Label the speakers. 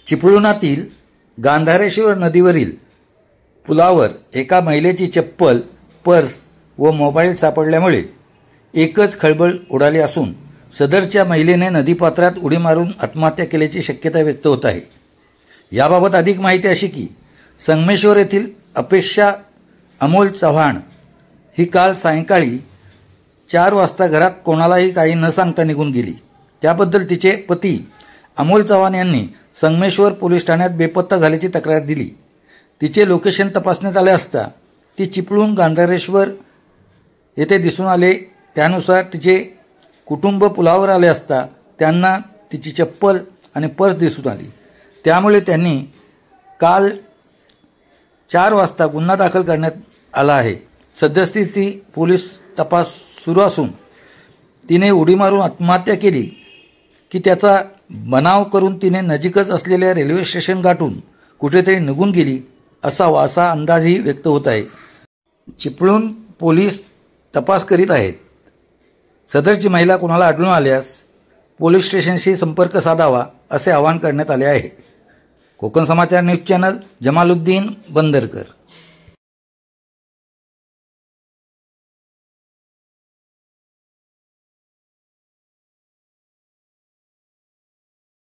Speaker 1: चिपळुणातील गांधारेश्वर नदीवरील पुलावर एका महिलेची चप्पल, पर्स व मोबाईल सापडल्यामुळे एकच खळबळ उडाली असून सदरच्या महिलेने नदीपात्रात उडी मारून आत्महत्या केल्याची शक्यता व्यक्त होत आहे। याबाबत अधिक माहिती अशी की संगमेश्वर येथील अपेक्षा अमोल चव्हाण ही काल सायंकाळी 4 वाजता घरात कोणालाही काही न सांगता निघून गेली। त्याबद्दल तिचे पती अमोल चव्हाण यांनी संगमेश्वर पोलीस ठाण्यात बेपत्ता झाल्याची तक्रार दिली। तिचे लोकेशन तपासण्यात आले असता ती चिपळूण गांधारेश्वर येथे दिसून आले। त्यानुसार तिचे कुटुंब पुलावर आले असता त्यांना तिची चप्पल आणि पर्स दिसून आली। त्यामुळे त्यांनी काल 4 वाजता गुन्हा दाखल करण्यात आला आहे। सद्यस्थिती पोलीस तपास सुरू असून तिने उडी मारून आत्महत्या केली की त्याचा बनाव करून तिने नजीकच असलेल्या रेल्वे स्टेशन गाठून कुठेतरी निघून गेली असा अंदाजही व्यक्त होत आहे। चिपळूण पोलीस तपास करीत आहेत। सदरची महिला कोणाला आढळून आल्यास पोलीस स्टेशनशी संपर्क साधावा असे आवाहन करण्यात आले आहे। कोकण समाचार न्यूज चॅनल, जमालुद्दीन बंदरकर।